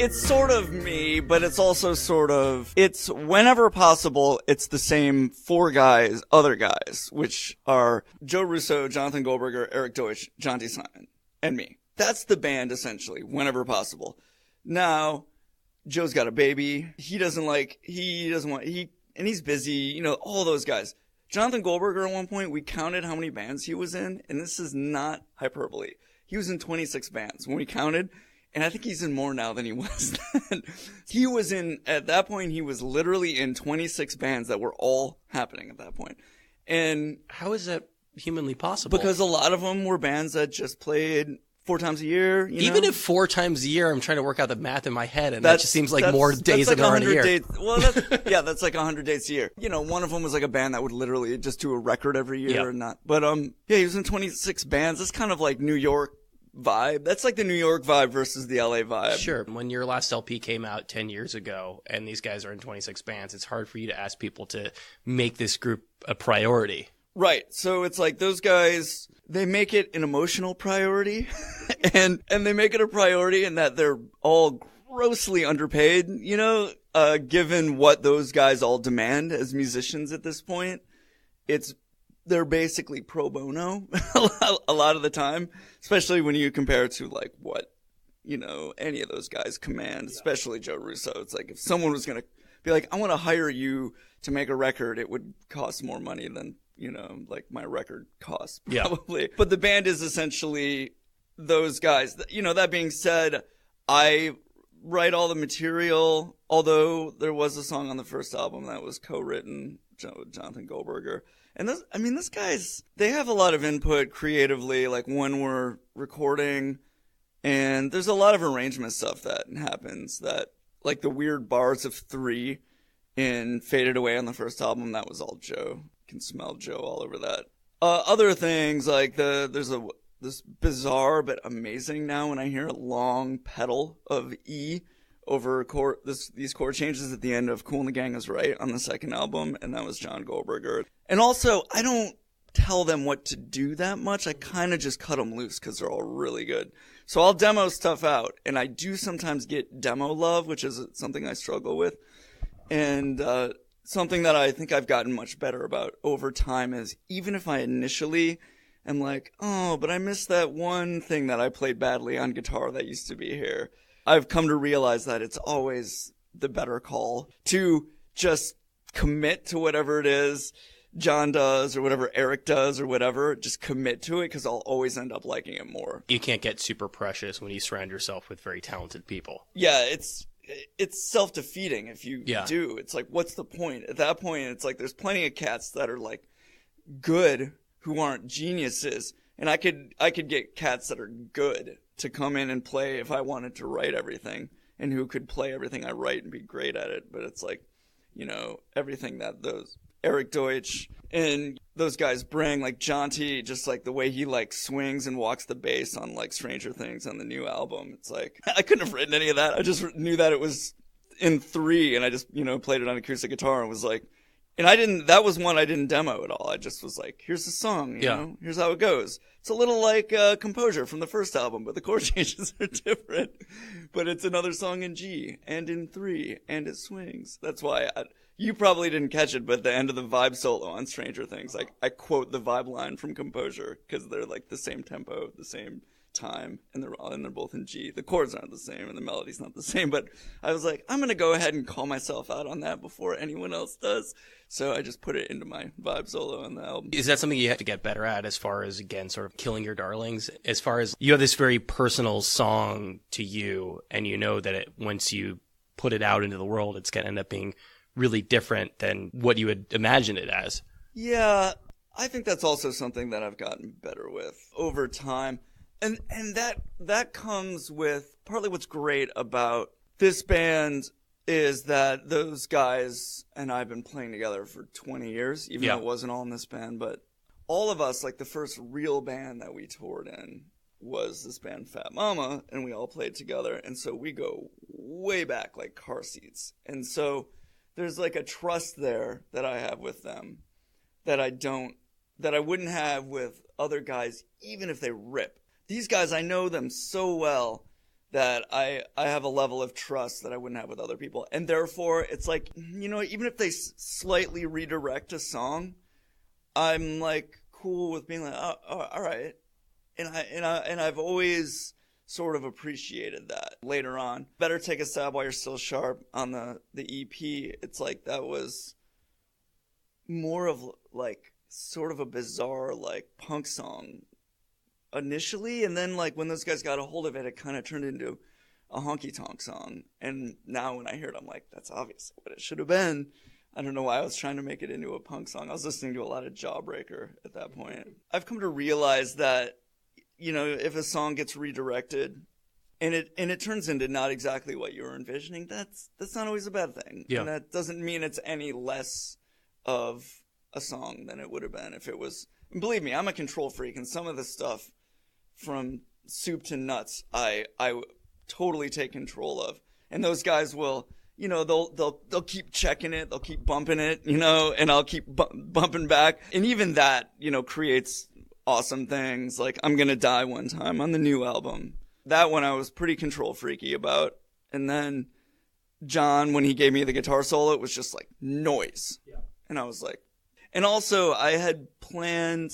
It's sort of me, but it's also sort of, it's whenever possible, it's the same four guys, other guys, which are Joe Russo, Jonathan Goldberger, Eric Deutsch, John D. Simon, and me. That's the band, essentially, whenever possible. Now, Joe's got a baby. And he's busy, you know, all those guys. Jonathan Goldberger, at one point, we counted how many bands he was in, and this is not hyperbole. He was in 26 bands when we counted. And I think he's in more now than he was then. At that point, he was literally in 26 bands that were all happening at that point. And how is that humanly possible? Because a lot of them were bands that just played 4 times a year. Even if 4 times a year, I'm trying to work out the math in my head, and that just seems like more days than are in a year. Days. Well, that's like 100 dates a year. You know, one of them was like a band that would literally just do a record every year and not. But he was in 26 bands. That's kind of like New York vibe. That's like the New York vibe versus the LA vibe. Sure. When your last LP came out 10 years ago and these guys are in 26 bands, it's hard for you to ask people to make this group a priority. Right. So it's like those guys, they make it an emotional priority and they make it a priority in that they're all grossly underpaid, you know, given what those guys all demand as musicians at this point. They're basically pro bono a lot of the time, especially when you compare it to like what, you know, any of those guys command, especially Joe Russo. It's like if someone was going to be like, I want to hire you to make a record, it would cost more money than, you know, like my record costs probably. Yeah. But the band is essentially those guys. You know, that being said, I write all the material, although there was a song on the first album that was co-written with Jonathan Goldberger. And these guys, they have a lot of input creatively, like when we're recording, and there's a lot of arrangement stuff that happens that, like the weird bars of 3 in Faded Away on the first album, that was all Joe. You can smell Joe all over that. Other things, like there's this bizarre but amazing now when I hear a long pedal of E over these chord changes at the end of Kool and the Gang Is Right on the second album, and that was John Goldberger. And also, I don't tell them what to do that much. I kind of just cut them loose because they're all really good. So I'll demo stuff out, and I do sometimes get demo love, which is something I struggle with. And something that I think I've gotten much better about over time is even if I initially am like, oh, but I missed that one thing that I played badly on guitar that used to be here, I've come to realize that it's always the better call to just commit to whatever it is John does or whatever Eric does or whatever. Just commit to it because I'll always end up liking it more. You can't get super precious when you surround yourself with very talented people. Yeah, it's self-defeating if you do. It's like, what's the point? At that point, it's like there's plenty of cats that are like good who aren't geniuses. And I could get cats that are good to come in and play if I wanted to write everything and who could play everything I write and be great at it. But it's like, you know, everything that those Eric Deutsch and those guys bring, like Jonty, just like the way he like swings and walks the bass on like Stranger Things on the new album. It's like, I couldn't have written any of that. I just knew that it was in 3 and I just, you know, played it on acoustic guitar and was like, and that was one I didn't demo at all. I just was like, here's the song, you know, here's how it goes. It's a little like Composure from the first album, but the chord changes are different. But it's another song in G and in 3 and it swings. That's why you probably didn't catch it, but at the end of the vibe solo on Stranger Things, like I quote the vibe line from Composure because they're like the same tempo, the same time, and they're both in G. The chords aren't the same and the melody's not the same, but I was like, I'm going to go ahead and call myself out on that before anyone else does. So I just put it into my vibe solo on the album. Is that something you have to get better at as far as, again, sort of killing your darlings? As far as you have this very personal song to you, and you know that once you put it out into the world, it's going to end up being really different than what you would imagine it as. Yeah, I think that's also something that I've gotten better with over time. And that comes with partly what's great about this band is that those guys and I have been playing together for 20 years, even though it wasn't all in this band. But all of us, like the first real band that we toured in was this band Fat Mama, and we all played together. And so we go way back, like car seats. And so there's like a trust there that I have with them that I wouldn't have with other guys, even if they rip. These guys, I know them so well that I have a level of trust that I wouldn't have with other people. And therefore, it's like, even if they slightly redirect a song, I'm like cool with being like, oh, all right. And I've always sort of appreciated that later on. Better Take a Stab While You're Still Sharp on the EP. It's like that was more of like sort of a bizarre like punk song initially, and then like when those guys got a hold of it, it kind of turned into a honky tonk song. And now when I hear it, I'm like, that's obviously what it should have been. I don't know why I was trying to make it into a punk song. I was listening to a lot of Jawbreaker at that point. I've come to realize that, if a song gets redirected and it turns into not exactly what you were envisioning, that's not always a bad thing. Yeah. And that doesn't mean it's any less of a song than it would have been if it was. And believe me, I'm a control freak, and some of the stuff from soup to nuts I totally take control of. And those guys will, they'll keep checking it, they'll keep bumping it, and I'll keep bumping back. And even that, creates awesome things. Like I'm Gonna Die One Time on the new album. That one I was pretty control freaky about. And then John, when he gave me the guitar solo, it was just like noise. Yeah. And I was like, and also I had planned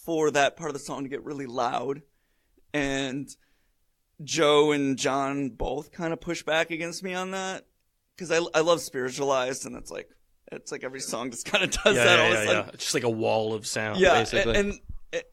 for that part of the song to get really loud. And Joe and John both kind of pushed back against me on that. Because I love Spiritualized, and it's like every song just kind of does that all of a sudden. Yeah. It's just like a wall of sound, yeah, basically.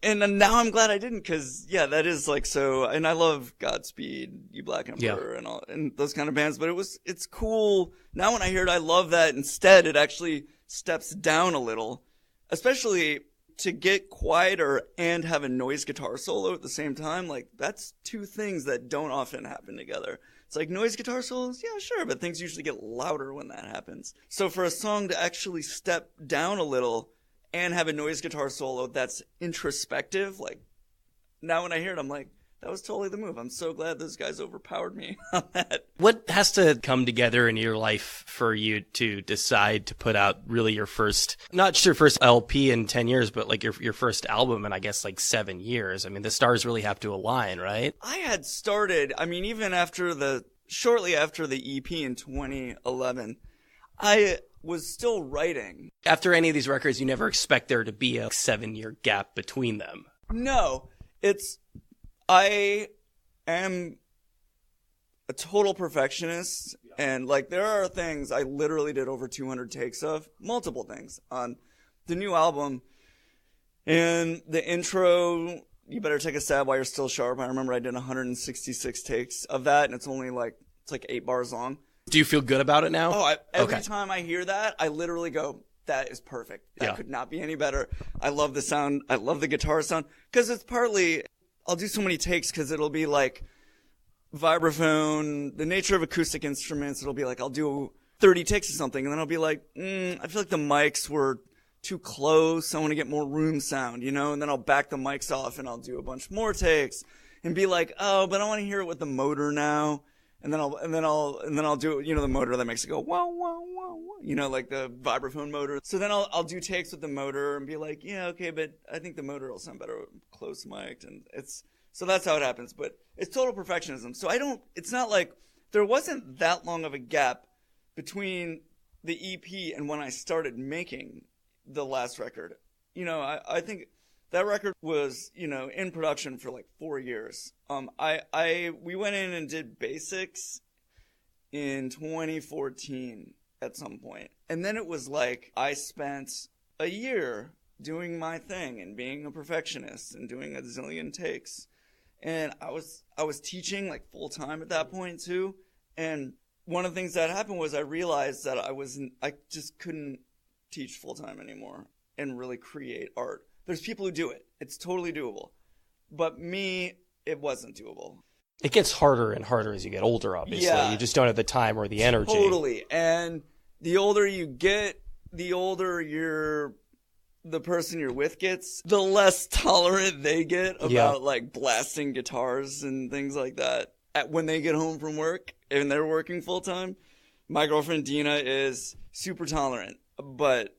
And now I'm glad I didn't, because that is like so. And I love Godspeed, You Black Emperor, and those kind of bands. But it's cool now when I hear it. I love that. Instead, it actually steps down a little, especially to get quieter and have a noise guitar solo at the same time. Like that's two things that don't often happen together. It's like noise guitar solos, yeah, sure, but things usually get louder when that happens. So for a song to actually step down a little and have a noise guitar solo that's introspective, like now when I hear it, I'm like, that was totally the move. I'm so glad those guys overpowered me on that. What has to come together in your life for you to decide to put out really your first, not just your first LP in 10 years, but like your first album in, I guess, like 7 years? I mean, the stars really have to align, right? I had started, even shortly after the EP in 2011, I was still writing. After any of these records, you never expect there to be a 7-year gap between them. No, I am a total perfectionist, and like there are things I literally did over 200 takes of, multiple things on the new album. And the intro, You Better Take a Stab While You're Still Sharp, I remember I did 166 takes of that, and it's like 8 bars long. Do you feel good about it now? Oh, every time I hear that, I literally go, that is perfect. That could not be any better. I love the sound. I love the guitar sound, because it's partly, I'll do so many takes because it'll be like vibraphone, the nature of acoustic instruments. It'll be like I'll do 30 takes of something, and then I'll be like, I feel like the mics were too close. I want to get more room sound, and then I'll back the mics off and I'll do a bunch more takes and be like, oh, but I want to hear it with the motor now. And then I'll do the motor that makes it go wow wow wow wow, like the vibraphone motor. So then I'll do takes with the motor and be like, yeah, okay, but I think the motor will sound better close mic'd, and so that's how it happens. But it's total perfectionism. So it's not like there wasn't that long of a gap between the EP and when I started making the last record. I think that record was, in production for like 4 years. We went in and did basics in 2014 at some point. And then it was like I spent a year doing my thing and being a perfectionist and doing a zillion takes. And I was teaching like full time at that point too. And one of the things that happened was I realized that I just couldn't teach full time anymore and really create art. There's people who do it. It's totally doable. But me, it wasn't doable. It gets harder and harder as you get older, obviously. Yeah. You just don't have the time or the energy. Totally. And the older you get, the older the person you're with gets, the less tolerant they get about like blasting guitars and things like that when they get home from work and they're working full time. My girlfriend Dina is super tolerant, but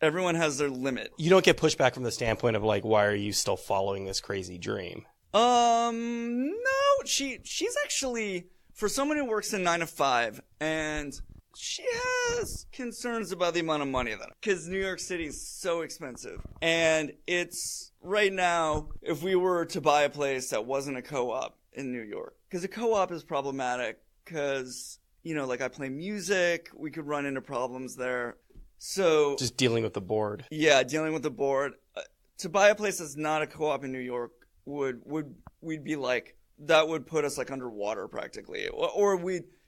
everyone has their limit. You don't get pushback from the standpoint of like, why are you still following this crazy dream? No, she's actually, for someone who works in 9 to 5, and she has concerns about the amount of money because New York City is so expensive. And it's, right now, if we were to buy a place that wasn't a co-op in New York, because a co-op is problematic because, you know, like I play music, we could run into problems there. So just dealing with the board. Yeah, dealing with the board. To buy a place that's not a co-op in New York we'd be like, that would put us like underwater practically. Or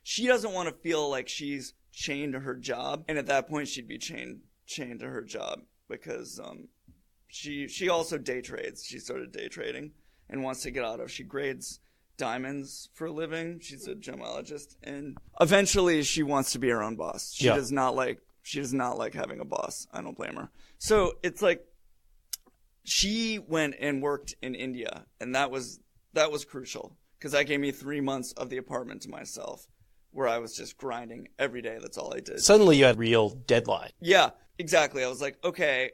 she doesn't want to feel like she's chained to her job, and at that point she'd be chained to her job because she also day trades. She started day trading and wants to get out of. She grades diamonds for a living. She's a gemologist, and eventually she wants to be her own boss. She does not like having a boss. I don't blame her. So it's like she went and worked in India, and that was crucial because that gave me 3 months of the apartment to myself, where I was just grinding every day. That's all I did. Suddenly you had a real deadline. Yeah, exactly. I was like, okay,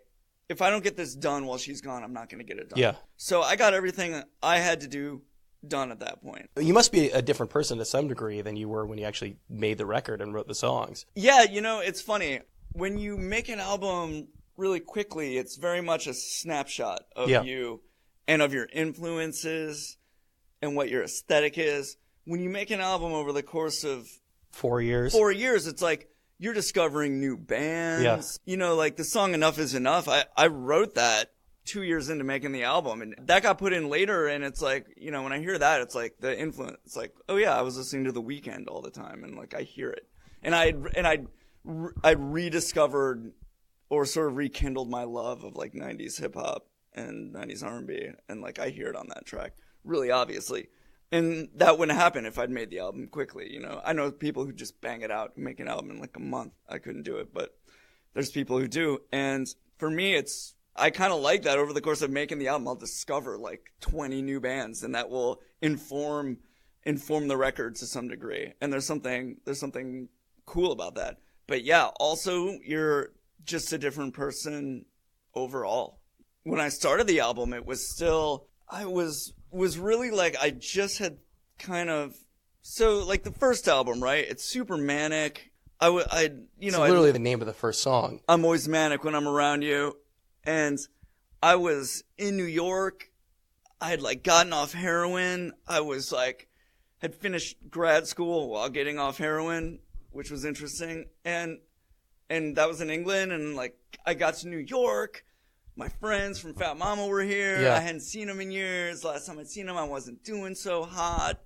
if I don't get this done while she's gone, I'm not going to get it done. Yeah. So I got everything I had to do done at that point. You must be a different person to some degree than you were when you actually made the record and wrote the songs. Yeah, you know, it's funny. When you make an album really quickly, it's very much a snapshot of you and of your influences and what your aesthetic is. When you make an album over the course of 4 years, it's like you're discovering new bands. Yeah. You know, like the song Enough Is Enough, I wrote that 2 years into making the album, and that got put in later, and it's like, you know, when I hear that, it's like the influence. It's like, oh yeah, I was listening to The Weeknd all the time, and like I hear it. And I rediscovered or sort of rekindled my love of like 90s hip hop and 90s R&B, and like I hear it on that track really obviously. And that wouldn't happen if I'd made the album quickly, you know. I know people who just bang it out, make an album in like a month. I couldn't do it, but there's people who do. And for me, I kind of like that. Over the course of making the album, I'll discover like 20 new bands, and that will inform the record to some degree. And there's something cool about that. But yeah, also you're just a different person overall. When I started the album, it was still, I was really like, I just had kind of, so like the first album, right? It's super manic. It's literally the name of the first song. I'm always manic when I'm around you. And I was in New York. I had like gotten off heroin. I was like, had finished grad school while getting off heroin, which was interesting. And that was in England. And like, I got to New York. My friends from Fat Mama were here. Yeah. I hadn't seen them in years. Last time I'd seen them, I wasn't doing so hot.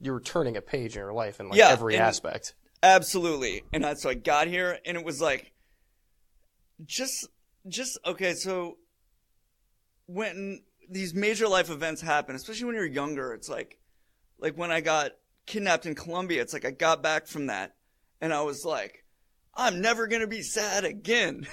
You were turning a page in your life in like every aspect. Absolutely. And so I got here, and it was like, just okay. So when these major life events happen, especially when you're younger, it's like when I got kidnapped in Colombia, it's like I got back from that, and I was like, I'm never gonna be sad again.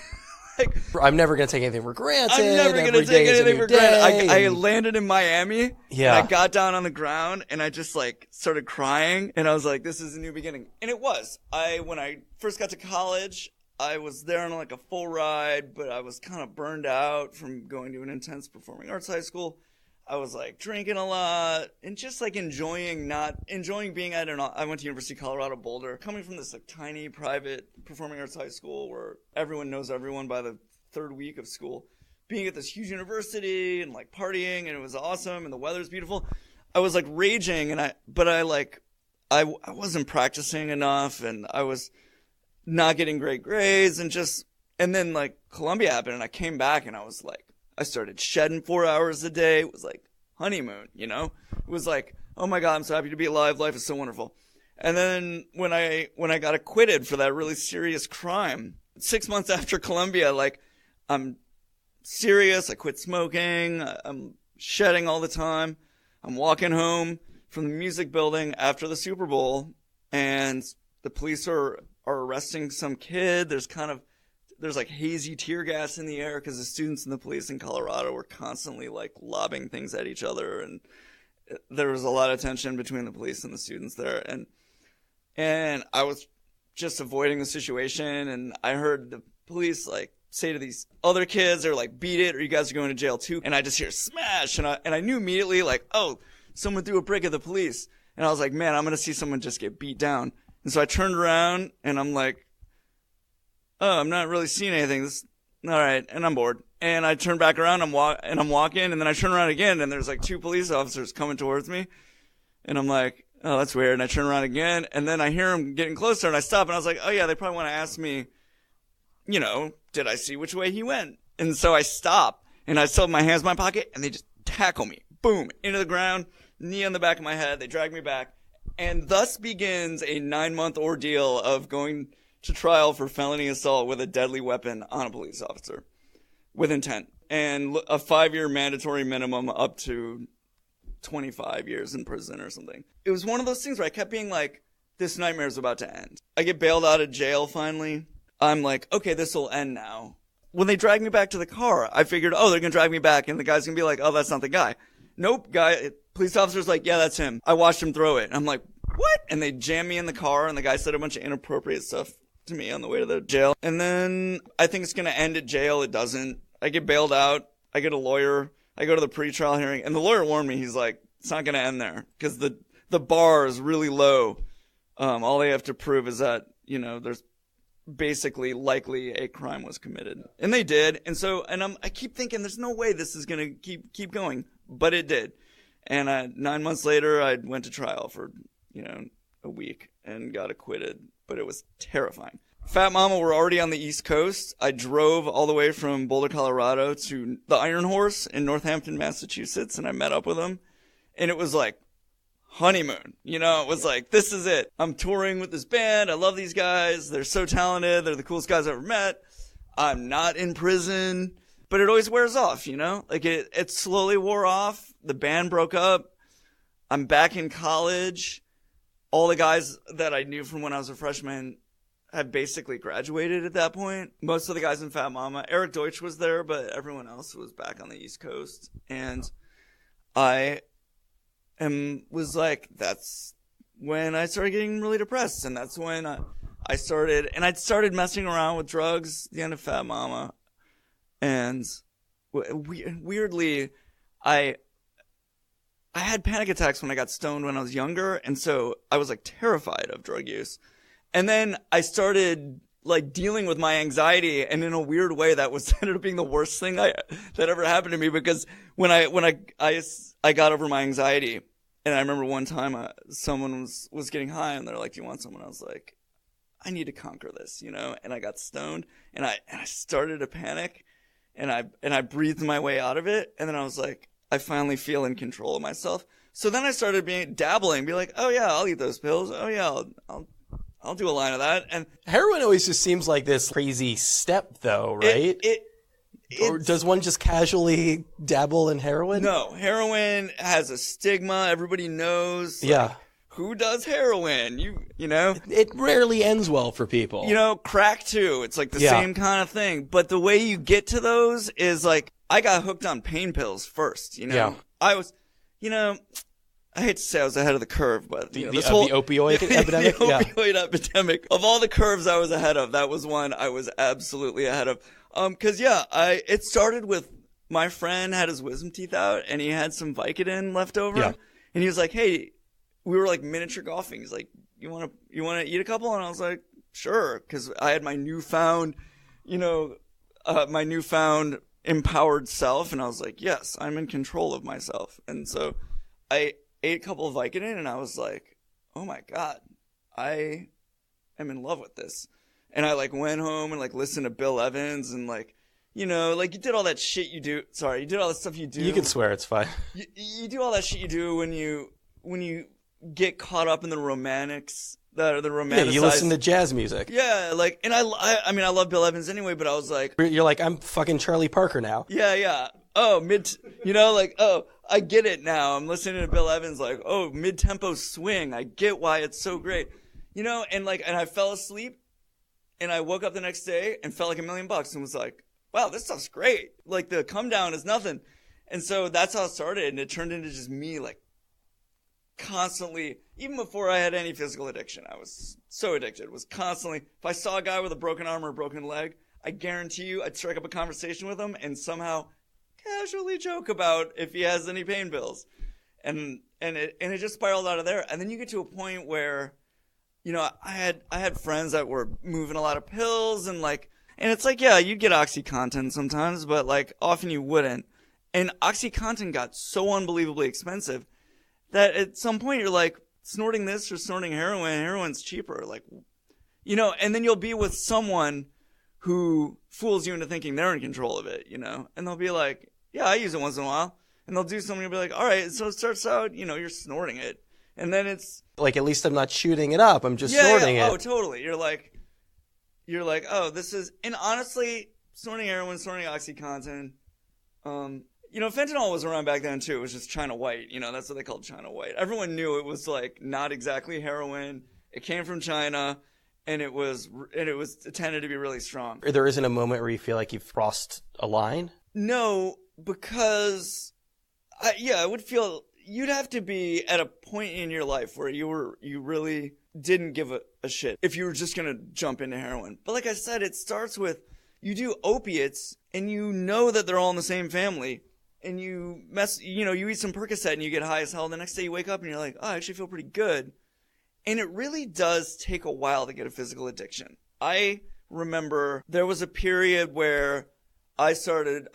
Like, I'm never going to take anything for granted. I'm never going to take anything for granted. I landed in Miami. Yeah. And I got down on the ground, and I just like started crying, and I was like, this is a new beginning. And it was. When I first got to college, I was there on like a full ride, but I was kind of burned out from going to an intense performing arts high school. I was like drinking a lot and just like enjoying being at I went to University of Colorado Boulder, coming from this like tiny private performing arts high school where everyone knows everyone by the third week of school, being at this huge university and like partying, and it was awesome and the weather's beautiful. I was like raging, and I wasn't practicing enough, and I was not getting great grades, and then like Columbia happened, and I came back, and I was like, I started shedding 4 hours a day. It was like honeymoon, you know? It was like, oh my God, I'm so happy to be alive. Life is so wonderful. And then when I got acquitted for that really serious crime, 6 months after Columbia, like, I'm serious. I quit smoking. I'm shedding all the time. I'm walking home from the music building after the Super Bowl, and the police are arresting some kid. There's like hazy tear gas in the air because the students and the police in Colorado were constantly like lobbing things at each other, and there was a lot of tension between the police and the students there, and I was just avoiding the situation, and I heard the police like say to these other kids, they're like, beat it or you guys are going to jail too. And I just hear smash. And I knew immediately like, oh, someone threw a brick at the police. And I was like, man, I'm going to see someone just get beat down. And so I turned around and I'm like, oh, I'm not really seeing anything. All right. And I'm bored. And I turn back around, I'm walking, and then I turn around again, and there's like 2 police officers coming towards me. And I'm like, oh, that's weird. And I turn around again, and then I hear them getting closer, and I stop, and I was like, oh yeah, they probably want to ask me, you know, did I see which way he went? And so I stop, and I still have my hands in my pocket, and they just tackle me. Boom, into the ground, knee on the back of my head. They drag me back. And thus begins a 9-month ordeal of going to trial for felony assault with a deadly weapon on a police officer. With intent. And a 5-year mandatory minimum up to 25 years in prison or something. It was one of those things where I kept being like, this nightmare is about to end. I get bailed out of jail finally. I'm like, okay, this will end now. When they drag me back to the car, I figured, oh, they're going to drag me back and the guy's going to be like, oh, that's not the guy. Nope, police officer's like, yeah, that's him. I watched him throw it. And I'm like, what? And they jam me in the car and the guy said a bunch of inappropriate stuff to me on the way to the jail. And then I think it's going to end at jail. It doesn't. I get bailed out. I get a lawyer. I go to the pretrial hearing. And the lawyer warned me. He's like, it's not going to end there. Because the bar is really low. All they have to prove is that, you know, there's basically likely a crime was committed. And they did. And so, I keep thinking there's no way this is going to keep going. But it did. And 9 months later, I went to trial for, you know, a week and got acquitted. But it was terrifying. Fat Mama were already on the East Coast. I drove all the way from Boulder, Colorado to the Iron Horse in Northampton, Massachusetts, and I met up with them. And it was like honeymoon. You know, it was like, this is it. I'm touring with this band. I love these guys. They're so talented. They're the coolest guys I've ever met. I'm not in prison. But it always wears off, you know? Like, it slowly wore off. The band broke up. I'm back in college. All the guys that I knew from when I was a freshman had basically graduated at that point. Most of the guys in Fat Mama. Eric Deutsch was there, but everyone else was back on the East Coast. And I was like, that's when I started getting really depressed. And that's when I started messing around with drugs at the end of Fat Mama. And weirdly, I had panic attacks when I got stoned when I was younger. And so I was like terrified of drug use. And then I started like dealing with my anxiety, and in a weird way, that ended up being the worst thing that ever happened to me. Because when I got over my anxiety, and I remember one time someone was getting high, and they're like, "Do you want someone?" I was like, "I need to conquer this," you know. And I got stoned, and I started to panic, and I breathed my way out of it, and then I was like, I finally feel in control of myself. So then I started dabbling, be like, "Oh yeah, I'll eat those pills. Oh yeah, I'll do a line of that." And heroin always just seems like this crazy step, though, right? Or does one just casually dabble in heroin? No, heroin has a stigma. Everybody knows. Yeah. Who does heroin? You know? It rarely ends well for people. You know, crack too. It's like the same kind of thing. But the way you get to those is like, I got hooked on pain pills first, you know? Yeah. I was, you know, I hate to say I was ahead of the curve, but the opioid epidemic? The opioid epidemic. Of all the curves I was ahead of, that was one I was absolutely ahead of. Cause it started with my friend had his wisdom teeth out and he had some Vicodin left over. Yeah. And he was like, hey, we were like miniature golfing. He's like, you want to eat a couple? And I was like, sure. Cause I had my newfound, empowered self. And I was like, yes, I'm in control of myself. And so I ate a couple of Vicodin and I was like, oh my God, I am in love with this. And I like went home and like listened to Bill Evans and like, you know, like you did all that shit you do. Sorry, you did all the stuff you do. You can swear, it's fine. You do all that shit you do when you get caught up in the romantics. The romanticized. Yeah, you listen to jazz music. Yeah, like, and I mean, I love Bill Evans anyway, but I was like, you're like, I'm fucking Charlie Parker now. Yeah. Oh, I get it now. I'm listening to Bill Evans like, oh, mid-tempo swing. I get why it's so great. You know, and I fell asleep and I woke up the next day and felt like $1 million and was like, wow, this stuff's great. Like the come down is nothing. And so that's how it started. And it turned into just me like constantly, even before I had any physical addiction, I was so addicted. Was constantly, if I saw a guy with a broken arm or a broken leg, I guarantee you I'd strike up a conversation with him and somehow casually joke about if he has any pain pills. And it just spiraled out of there. And then you get to a point where, you know, I had friends that were moving a lot of pills and it's like, yeah, you'd get OxyContin sometimes, but like often you wouldn't. And OxyContin got so unbelievably expensive that at some point you're like, snorting this or snorting heroin's cheaper. Like, you know, and then you'll be with someone who fools you into thinking they're in control of it, you know, and they'll be like, yeah, I use it once in a while. And they'll do something and be like, all right, so it starts out, you know, you're snorting it. And then it's like, at least I'm not shooting it up. I'm just snorting it. Oh, totally. You're like, oh, this is, and honestly, snorting heroin, snorting OxyContin, you know, fentanyl was around back then too. It was just China White. You know, that's what they called China White. Everyone knew it was like not exactly heroin. It came from China, and it tended to be really strong. There isn't a moment where you feel like you've crossed a line? No, because I would feel you'd have to be at a point in your life where you really didn't give a shit if you were just gonna jump into heroin. But like I said, it starts with you do opiates, and you know that they're all in the same family. And you eat some Percocet and you get high as hell. The next day you wake up and you're like, oh, I actually feel pretty good. And it really does take a while to get a physical addiction. I remember there was a period where I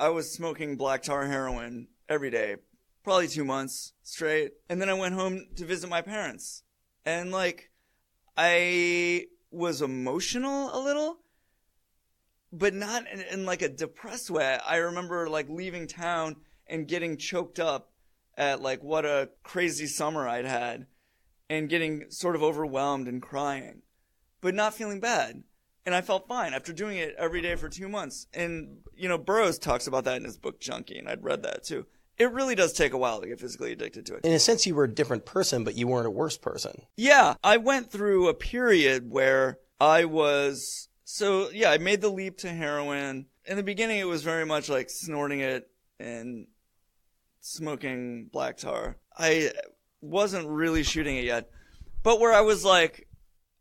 was smoking black tar heroin every day, probably 2 months straight. And then I went home to visit my parents. And like, I was emotional a little, but not in like a depressed way. I remember like leaving town and getting choked up at like what a crazy summer I'd had and getting sort of overwhelmed and crying, but not feeling bad. And I felt fine after doing it every day for 2 months. And, you know, Burroughs talks about that in his book Junkie, and I'd read that too. It really does take a while to get physically addicted to it. In a sense, you were a different person, but you weren't a worse person. Yeah, I went through a period where I made the leap to heroin. In the beginning, it was very much like snorting it and smoking black tar. I wasn't really shooting it yet. But where I was like,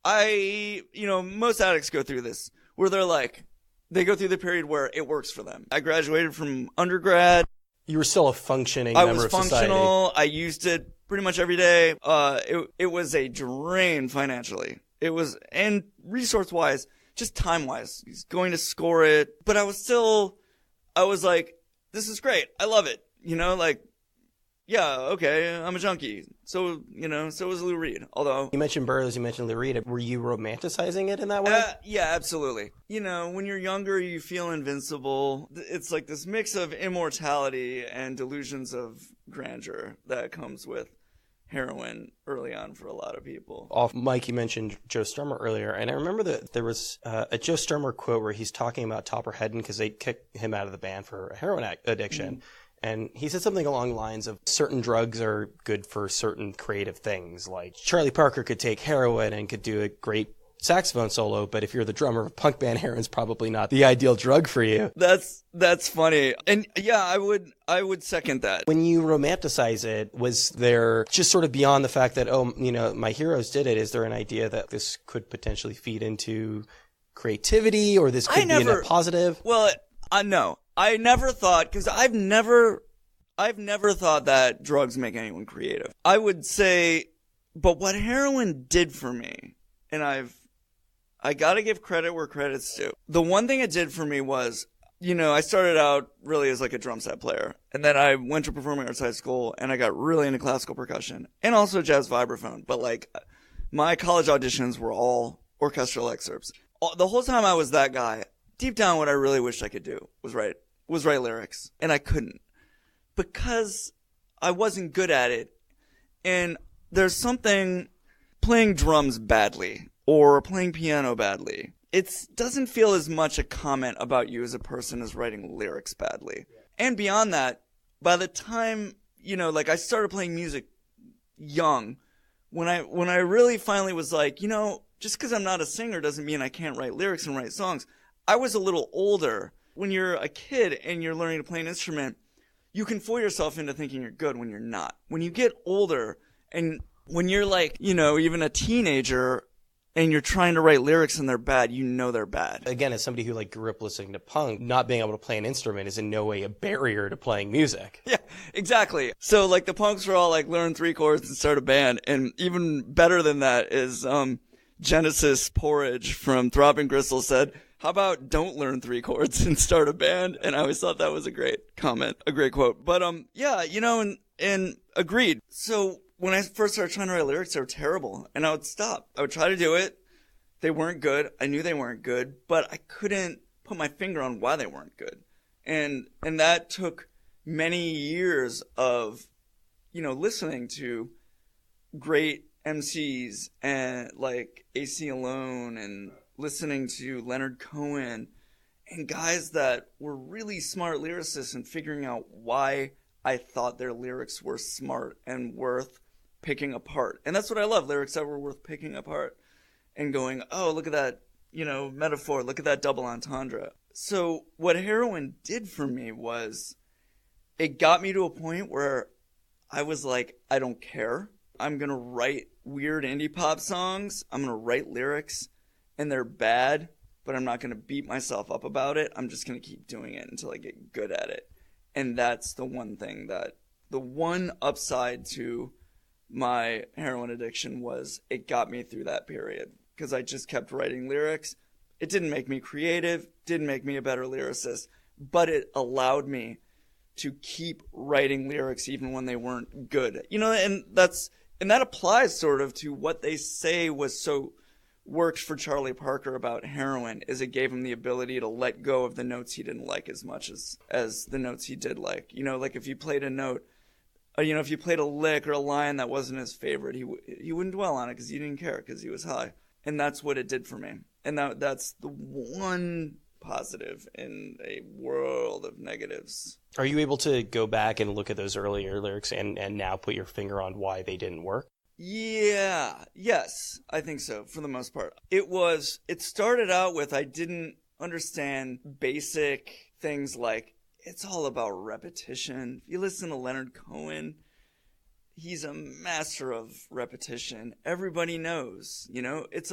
most addicts go through this, where they go through the period where it works for them. I graduated from undergrad. You were still a functioning member of society. I was functional. I used it pretty much every day. It was a drain financially. It was, and resource-wise, just time-wise, he's going to score it. But I was like, this is great. I love it. You know, like, yeah, okay, I'm a junkie. So, you know, so was Lou Reed. Although you mentioned Burroughs, you mentioned Lou Reed. Were you romanticizing it in that way? Yeah, absolutely. You know, when you're younger, you feel invincible. It's like this mix of immortality and delusions of grandeur that comes with heroin early on for a lot of people. Off mic, you mentioned Joe Strummer earlier, and I remember that there was a Joe Strummer quote where he's talking about Topper Headon because they kicked him out of the band for a heroin addiction. Mm-hmm. And he said something along the lines of certain drugs are good for certain creative things. Like Charlie Parker could take heroin and could do a great saxophone solo, but if you're the drummer of a punk band, heroin's probably not the ideal drug for you. That's funny. And yeah, I would second that. When you romanticize it, was there just sort of beyond the fact that, oh, you know, my heroes did it, is there an idea that this could potentially feed into creativity or this could be a net positive? Well, no. I never thought, because I've never thought that drugs make anyone creative. I would say, but what heroin did for me, and I gotta give credit where credit's due. The one thing it did for me was, you know, I started out really as like a drum set player, and then I went to performing arts high school, and I got really into classical percussion, and also jazz vibraphone, but like, my college auditions were all orchestral excerpts. The whole time I was that guy, deep down, what I really wished I could do was write lyrics, and I couldn't because I wasn't good at it. And there's something playing drums badly or playing piano badly. It doesn't feel as much a comment about you as a person as writing lyrics badly. And beyond that, by the time, you know, like I started playing music young, when I really finally was like, you know, just because I'm not a singer doesn't mean I can't write lyrics and write songs. I was a little older. When you're a kid and you're learning to play an instrument, you can fool yourself into thinking you're good when you're not. When you get older and when you're like, you know, even a teenager, and you're trying to write lyrics and they're bad, you know they're bad. Again, as somebody who like grew up listening to punk, not being able to play an instrument is in no way a barrier to playing music. Yeah, exactly. So like the punks were all like learn 3 chords and start a band, and even better than that is Genesis Porridge from Throbbing Gristle said, how about don't learn 3 chords and start a band? And I always thought that was a great comment, a great quote. But yeah, you know, and agreed. So when I first started trying to write lyrics, they were terrible, and I would stop. I would try to do it. They weren't good. I knew they weren't good, but I couldn't put my finger on why they weren't good. And that took many years of, you know, listening to great MCs and like AC Alone and listening to Leonard Cohen and guys that were really smart lyricists and figuring out why I thought their lyrics were smart and worth picking apart. And that's what I love, lyrics that were worth picking apart and going, oh, look at that, you know, metaphor, look at that double entendre. So what heroin did for me was it got me to a point where I was like, I don't care. I'm going to write weird indie pop songs. I'm going to write lyrics, and they're bad, but I'm not going to beat myself up about it. I'm just going to keep doing it until I get good at it. And that's the one thing that, the one upside to my heroin addiction was it got me through that period because I just kept writing lyrics. It didn't make me creative, didn't make me a better lyricist, but it allowed me to keep writing lyrics even when they weren't good. You know, and that applies sort of to what they say was so worked for Charlie Parker about heroin, is it gave him the ability to let go of the notes he didn't like as much as the notes he did like. You know, like if you played a note, you know, if you played a lick or a line that wasn't his favorite, he wouldn't dwell on it because he didn't care because he was high. And that's what it did for me. And that's the one positive in a world of negatives. Are you able to go back and look at those earlier lyrics and now put your finger on why they didn't work? Yeah. Yes, I think so, for the most part. It started out with I didn't understand basic things like it's all about repetition. If you listen to Leonard Cohen, he's a master of repetition. Everybody knows, you know, it's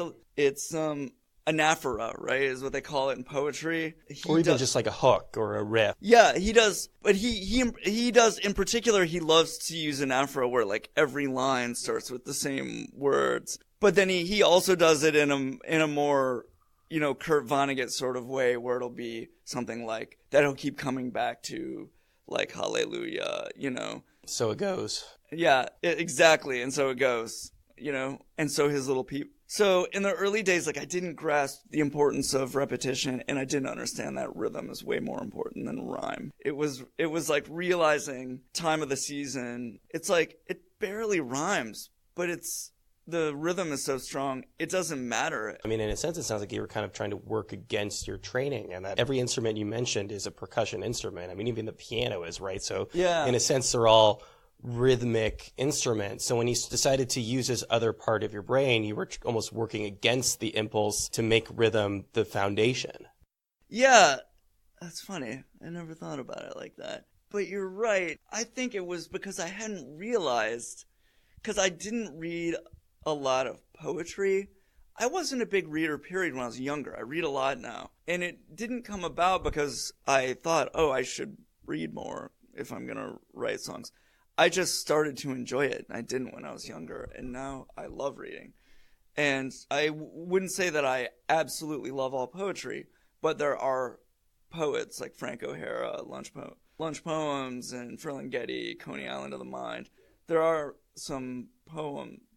anaphora, right, is what they call it in poetry. Or even just like a hook or a riff. Yeah, he does. But he does, in particular, he loves to use anaphora where like every line starts with the same words. But then he also does it in a more, you know, Kurt Vonnegut sort of way where it'll be something like that he'll keep coming back to, like hallelujah, you know. So it goes. Yeah, exactly. And so it goes, you know, and so his little peep. So in the early days, like I didn't grasp the importance of repetition, and I didn't understand that rhythm is way more important than rhyme. It was like realizing time of the season. It's like it barely rhymes, but the rhythm is so strong, it doesn't matter. I mean, in a sense, it sounds like you were kind of trying to work against your training, and that every instrument you mentioned is a percussion instrument. I mean, even the piano is, right? So yeah. In a sense, they're all rhythmic instruments. So when you decided to use this other part of your brain, you were almost working against the impulse to make rhythm the foundation. Yeah, that's funny. I never thought about it like that. But you're right. I think it was because I hadn't realized, because I didn't read a lot of poetry. I wasn't a big reader, period, when I was younger. I read a lot now. And it didn't come about because I thought, oh, I should read more if I'm going to write songs. I just started to enjoy it, and I didn't when I was younger, and now I love reading. And I wouldn't say that I absolutely love all poetry, but there are poets like Frank O'Hara, Lunch Poems, and Ferlinghetti, Coney Island of the Mind. There are some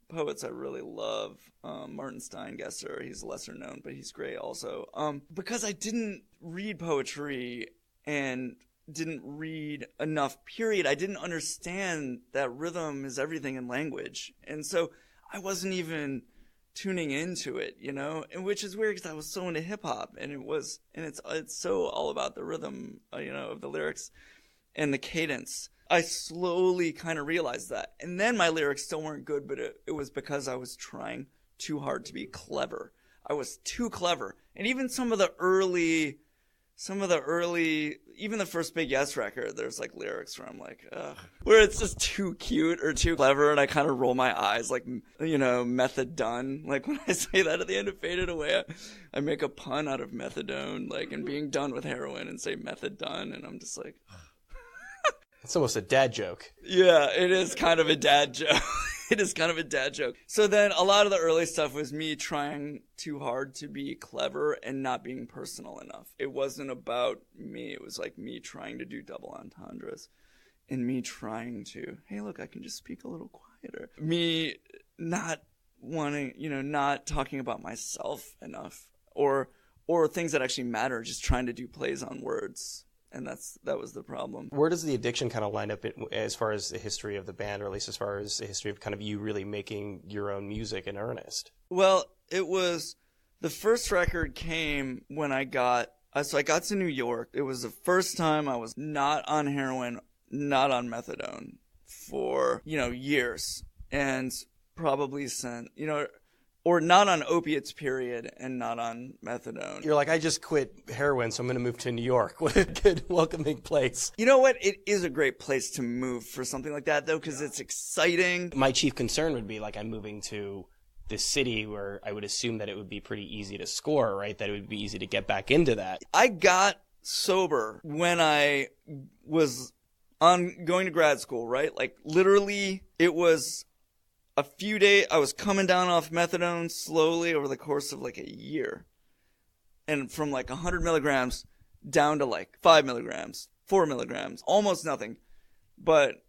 poets I really love. Martin Steingesser, he's lesser known, but he's great also. Because I didn't read poetry and didn't read enough, period. I didn't understand that rhythm is everything in language. And so I wasn't even tuning into it, you know, and which is weird because I was so into hip hop, and it's so all about the rhythm, you know, of the lyrics and the cadence. I slowly kind of realized that. And then my lyrics still weren't good, but it was because I was trying too hard to be clever. I was too clever. And even some of the early some of the early, even the first Big Yes record, there's like lyrics where I'm like, ugh, where it's just too cute or too clever, and I kind of roll my eyes like, you know, method done. Like when I say that at the end of Faded Away, I make a pun out of methadone, like, and being done with heroin and say method done, and I'm just like, It's almost a dad joke. yeah, it is kind of a dad joke. It is kind of a dad joke. So then a lot of the early stuff was me trying too hard to be clever and not being personal enough. It wasn't about me. It was like me trying to do double entendres and me trying to, hey, look, I can just speak a little quieter. Me not wanting, you know, not talking about myself enough or things that actually matter, just trying to do plays on words. And that was the problem. Where does the addiction kind of line up as far as the history of the band, or at least as far as the history of kind of you really making your own music in earnest? Well, it was, the first record came when I got to New York. It was the first time I was not on heroin, not on methadone for, you know, years. And probably since, you know, or not on opiates, period, and not on methadone. You're like, I just quit heroin, so I'm going to move to New York. What a good, welcoming place. You know what? It is a great place to move for something like that, though, because it's exciting. My chief concern would be, like, I'm moving to this city where I would assume that it would be pretty easy to score, right? That it would be easy to get back into that. I got sober when I was going to grad school, right? Like, literally, it was a few days, I was coming down off methadone slowly over the course of like a year. And from like 100 milligrams down to like 5 milligrams, 4 milligrams, almost nothing. But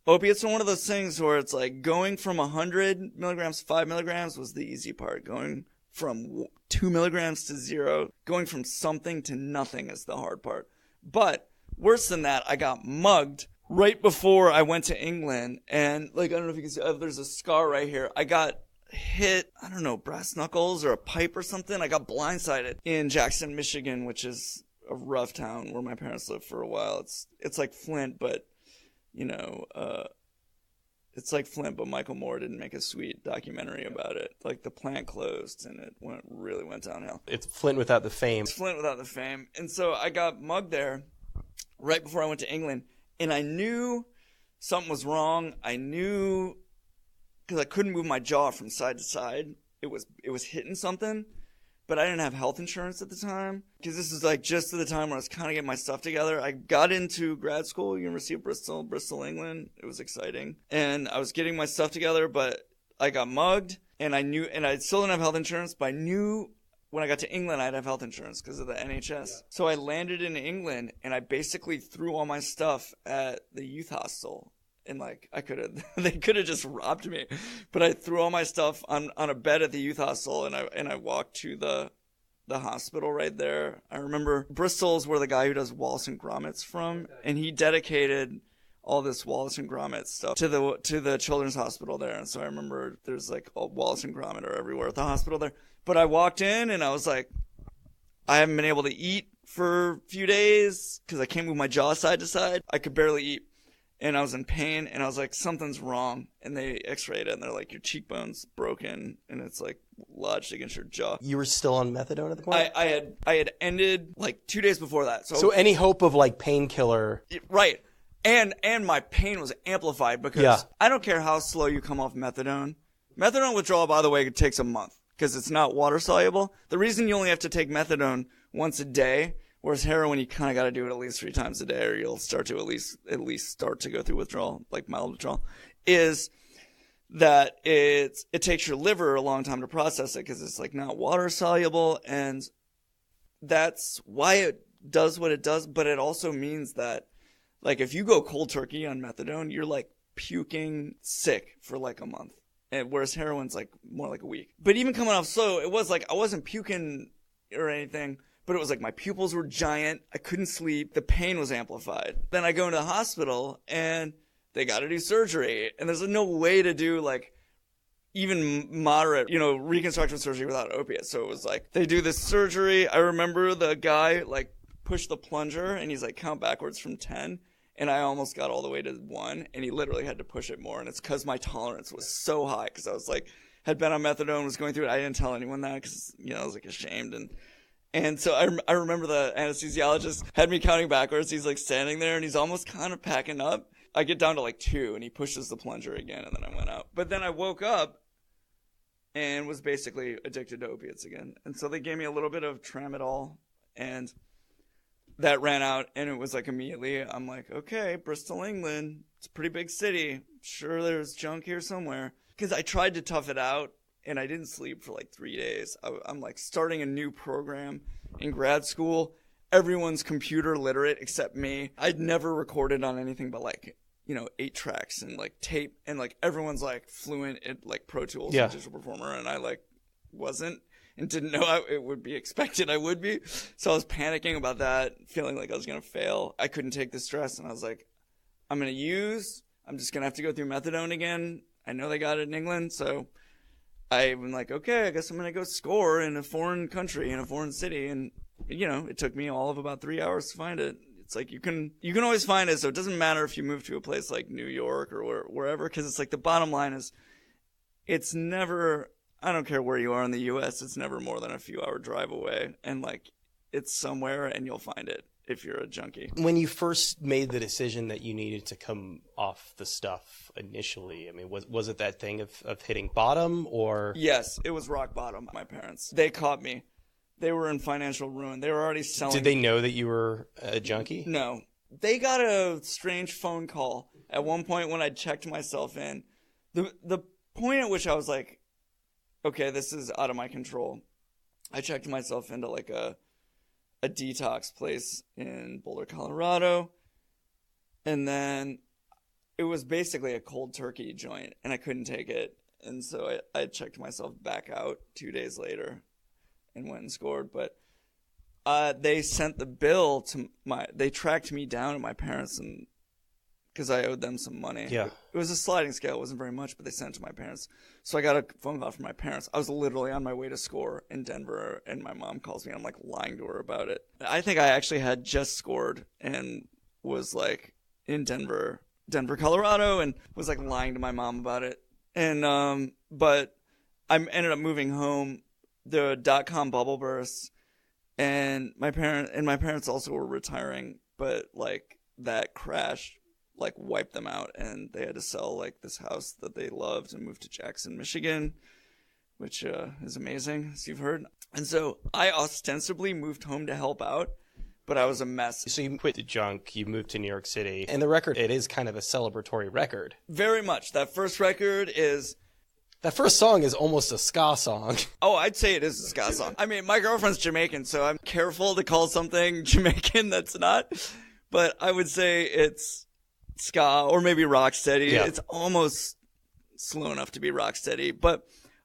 opiates are one of those things where it's like going from 100 milligrams to 5 milligrams was the easy part. Going from 2 milligrams to 0, going from something to nothing is the hard part. But worse than that, I got mugged right before I went to England, and like, I don't know if you can see, there's a scar right here. I got hit, I don't know, brass knuckles or a pipe or something. I got blindsided in Jackson, Michigan, which is a rough town where my parents lived for a while. It's like Flint, but, you know, it's like Flint, but Michael Moore didn't make a sweet documentary about it. Like, the plant closed, and it really went downhill. It's Flint without the fame. It's Flint without the fame. And so I got mugged there right before I went to England. And I knew something was wrong. I knew, because I couldn't move my jaw from side to side. It was hitting something, but I didn't have health insurance at the time. Because this is like just at the time where I was kind of getting my stuff together. I got into grad school, University of Bristol, England. It was exciting. And I was getting my stuff together, but I got mugged. And I still didn't have health insurance, but I knew when I got to England, I'd have health insurance because of the NHS. Yeah. So I landed in England, and I basically threw all my stuff at the youth hostel. And like, they could have just robbed me, but I threw all my stuff on a bed at the youth hostel, and I walked to the hospital right there. I remember Bristol's where the guy who does Wallace and Gromit's from, and he dedicated all this Wallace and Gromit stuff to the children's hospital there. And so I remember there's like Wallace and Gromit are everywhere at the hospital there. But I walked in and I was like, I haven't been able to eat for a few days because I can't move my jaw side to side. I could barely eat. And I was in pain, and I was like, something's wrong. And they x-rayed it, and they're like, your cheekbone's broken, and it's like lodged against your jaw. You were still on methadone at the point? I had ended like 2 days before that. So any hope of like painkiller? Right. And my pain was amplified because I don't care how slow you come off methadone. Methadone withdrawal, by the way, it takes a month because it's not water soluble. The reason you only have to take methadone once a day, whereas heroin, you kind of got to do it at least 3 times a day, or you'll start to at least start to go through withdrawal, like mild withdrawal, is that it takes your liver a long time to process it because it's like not water soluble, and that's why it does what it does. But it also means that, like, if you go cold turkey on methadone, you're like puking sick for like a month, and whereas heroin's like more like a week. But even coming off slow, it was like I wasn't puking or anything. But it was like my pupils were giant. I couldn't sleep. The pain was amplified. Then I go into the hospital and they got to do surgery. And there's no way to do like even moderate, reconstructive surgery without opiates. So it was like they do this surgery. I remember the guy like pushed the plunger and he's like count backwards from 10. And I almost got all the way to 1. And he literally had to push it more. And it's because my tolerance was so high because I was like, had been on methadone, was going through it. I didn't tell anyone that because, I was like ashamed. And so I remember the anesthesiologist had me counting backwards. He's like standing there and he's almost kind of packing up. I get down to like 2 and he pushes the plunger again and then I went out. But then I woke up and was basically addicted to opiates again. And so they gave me a little bit of tramadol and that ran out and it was like immediately I'm like, okay, Bristol, England. It's a pretty big city. Sure, there's junk here somewhere. Because I tried to tough it out. And I didn't sleep for like 3 days. I'm like starting a new program in grad school. Everyone's computer literate except me. I'd never recorded on anything but like, 8 tracks and like tape. And like everyone's like fluent at like Pro Tools and Digital Performer. And I like wasn't and didn't know it would be expected I would be. So I was panicking about that, feeling like I was going to fail. I couldn't take the stress. And I was like, I'm just going to have to go through methadone again. I know they got it in England. So I'm like, okay, I guess I'm going to go score in a foreign country, in a foreign city. And, it took me all of about 3 hours to find it. It's like you can always find it. So it doesn't matter if you move to a place like New York or wherever, because it's like the bottom line is it's never, I don't care where you are in the U.S., it's never more than a few hour drive away. And like it's somewhere and you'll find it if you're a junkie. When you first made the decision that you needed to come off the stuff initially, I mean, was it that thing of hitting bottom or? Yes, it was rock bottom. My parents, they caught me. They were in financial ruin. They were already selling. Did they know that you were a junkie? No. They got a strange phone call at one point when I checked myself in. The point at which I was like, okay, this is out of my control. I checked myself into like a detox place in Boulder, Colorado. And then it was basically a cold turkey joint and I couldn't take it. And so I checked myself back out 2 days later and went and scored. But they sent the bill to they tracked me down to my parents and because I owed them some money. Yeah. It was a sliding scale. It wasn't very much, but they sent it to my parents. So I got a phone call from my parents. I was literally on my way to score in Denver, and my mom calls me, and I'm, like, lying to her about it. I think I actually had just scored and was, like, in Denver, Colorado, and was, like, lying to my mom about it. And but I ended up moving home. The dot-com bubble burst, and my parents also were retiring, but, like, that crash like wiped them out and they had to sell like this house that they loved and move to Jackson, Michigan, which is amazing, as you've heard. And so I ostensibly moved home to help out, but I was a mess. So you quit the junk, you moved to New York City, and the record, it is kind of a celebratory record. Very much. That first song is almost a ska song. Oh, I'd say it is a ska song. I mean, my girlfriend's Jamaican, so I'm careful to call something Jamaican that's not, but I would say it's ska or maybe rocksteady. Yeah. It's almost slow enough to be rocksteady, but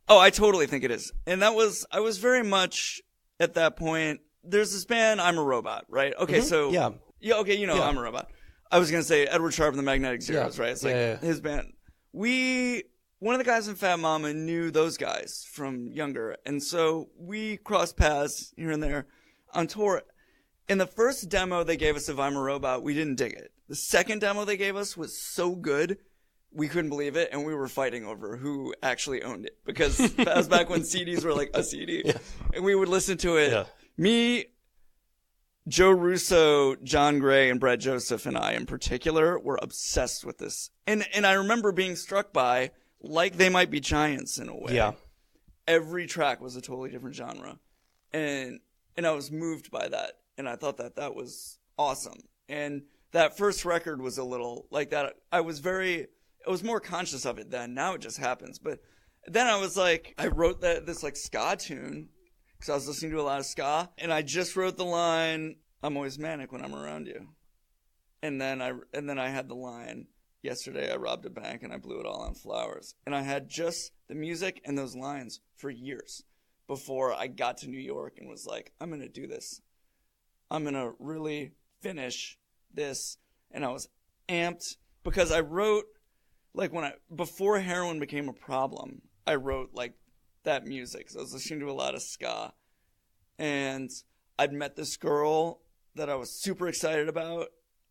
I totally think it is. And I was very much at that point. There's this band, I'm a Robot, right? Okay, so okay, I'm a Robot. I was gonna say Edward Sharpe and the Magnetic Zeros, right? It's like his band. One of the guys in Fat Mama knew those guys from younger, and so we crossed paths here and there on tour. In the first demo they gave us of I'm a Robot, we didn't dig it. The second demo they gave us was so good, we couldn't believe it, and we were fighting over who actually owned it. Because that was back when CDs were like a CD. Yeah. And we would listen to it. Yeah. Me, Joe Russo, John Gray, and Brett Joseph, and I in particular, were obsessed with this. And I remember being struck by, like They Might Be Giants in a way. Yeah. Every track was a totally different genre. And I was moved by that. And I thought that was awesome. And that first record was a little like that. I was more conscious of it then. Now it just happens. But then I was like, I wrote this like ska tune because I was listening to a lot of ska. And I just wrote the line, I'm always manic when I'm around you. And then I had the line, yesterday I robbed a bank and I blew it all on flowers. And I had just the music and those lines for years before I got to New York and was like, I'm going to do this. I'm going to really finish this. And I was amped because I wrote like before heroin became a problem, I wrote like that music. So I was listening to a lot of ska and I'd met this girl that I was super excited about.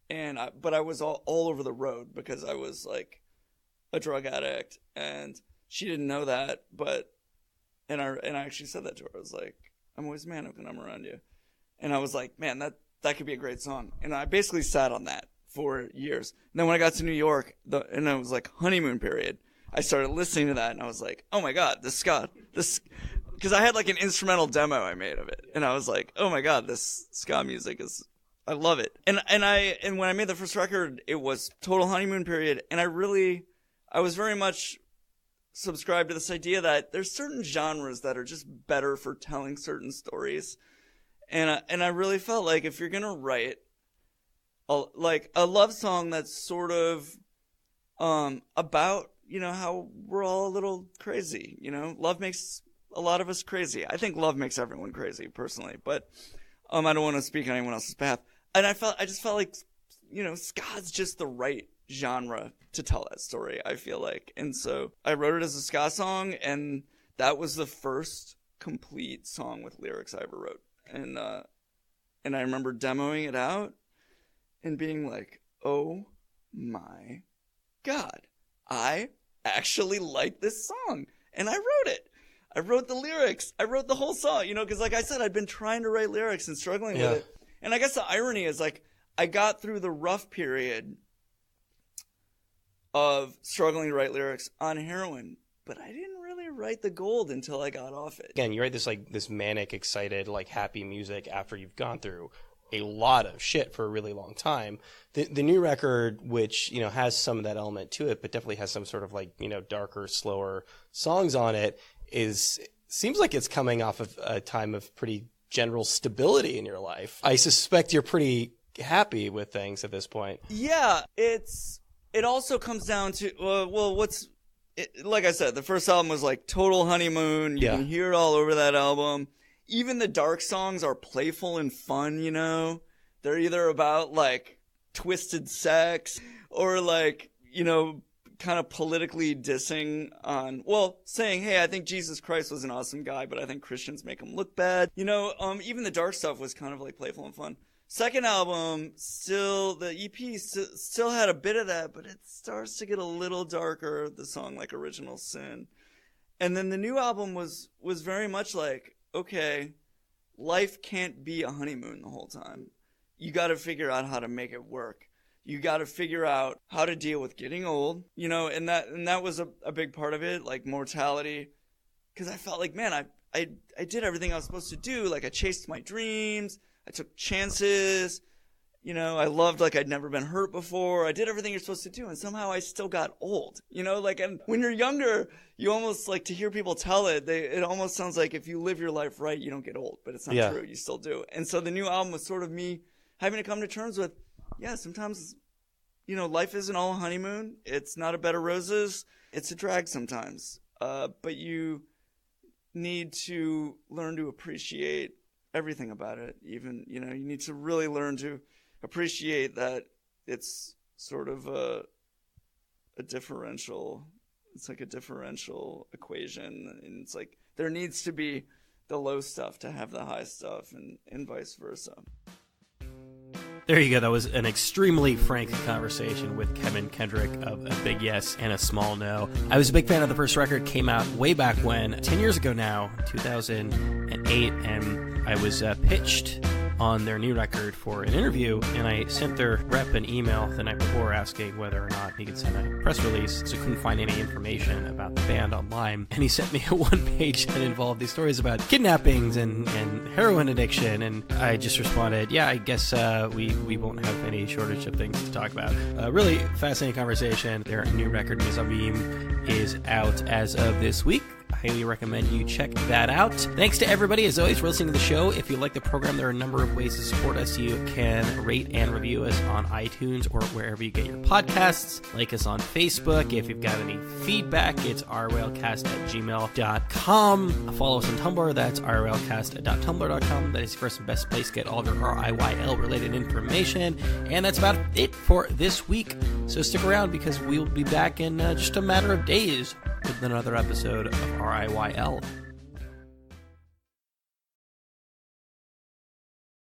But I was all over the road because I was like a drug addict and she didn't know that, and I actually said that to her. I was like, I'm always manic when I'm around you. And I was like, man, that could be a great song. And I basically sat on that for years. And then when I got to New York, and it was like honeymoon period, I started listening to that, and I was like, oh my God, this ska, because I had like an instrumental demo I made of it. And I was like, oh my God, this ska music I love it. And when I made the first record, it was total honeymoon period. And I was very much subscribed to this idea that there's certain genres that are just better for telling certain stories. And I really felt like if you're going to write a love song that's sort of, about, how we're all a little crazy, love makes a lot of us crazy. I think love makes everyone crazy personally, but, I don't want to speak on anyone else's behalf. And I just felt like, ska's just the right genre to tell that story, I feel like. And so I wrote it as a ska song, and that was the first complete song with lyrics I ever wrote. And I remember demoing it out and being like, oh my God, I actually like this song. And I wrote it. I wrote the lyrics. I wrote the whole song, because like I said, I'd been trying to write lyrics and struggling with it. And I guess the irony is, like, I got through the rough period of struggling to write lyrics on heroin, but I didn't really write the gold until I got off it. Again, you write this manic, excited, like happy music after you've gone through a lot of shit for a really long time. The new record, which, has some of that element to it, but definitely has some sort of like, darker, slower songs on it, seems like it's coming off of a time of pretty general stability in your life. I suspect you're pretty happy with things at this point. Yeah, it also comes down to, like I said, the first album was like total honeymoon. You can hear it all over that album. Even the dark songs are playful and fun, They're either about like twisted sex or like, kind of politically dissing on, saying, hey, I think Jesus Christ was an awesome guy, but I think Christians make him look bad. Even the dark stuff was kind of like playful and fun. Second album, the EP still had a bit of that, but it starts to get a little darker, the song like Original Sin. And then the new album was very much like, okay, life can't be a honeymoon the whole time. You got to figure out how to make it work. You got to figure out how to deal with getting old, and that was a big part of it, like mortality. Because I felt like, man, I did everything I was supposed to do. Like I chased my dreams. I took chances. I loved like I'd never been hurt before. I did everything you're supposed to do. And somehow I still got old, and when you're younger, you almost like to hear people tell it. It almost sounds like if you live your life right, you don't get old, but it's not true. You still do. And so the new album was sort of me having to come to terms with, sometimes, life isn't all a honeymoon. It's not a bed of roses. It's a drag sometimes. But you need to learn to appreciate everything about it. Even, you need to really learn to appreciate that it's sort of a differential. It's like a differential equation. And it's like there needs to be the low stuff to have the high stuff and vice versa. There you go. That was an extremely frank conversation with Kevin Kendrick of A Big Yes and A Small No. I was a big fan of the first record. Came out way back when, 10 years ago now, 2008, and I was pitched on their new record for an interview, and I sent their rep an email the night before asking whether or not he could send a press release, because I couldn't find any information about the band online. And he sent me a one-page that involved these stories about kidnappings and heroin addiction, and I just responded, yeah, I guess we won't have any shortage of things to talk about. Really fascinating conversation. Their new record, Mise En Abyme, is out as of this week. I highly recommend you check that out. Thanks to everybody, as always, for listening to the show. If you like the program, there are a number of ways to support us. You can rate and review us on iTunes or wherever you get your podcasts. Like us on Facebook. If you've got any feedback, it's rylcast@gmail.com. Follow us on Tumblr. That's rylcast.tumblr.com. That is the first and best place to get all of your RIYL related information. And that's about it for this week. So stick around, because we'll be back in just a matter of days with another episode of RIYL.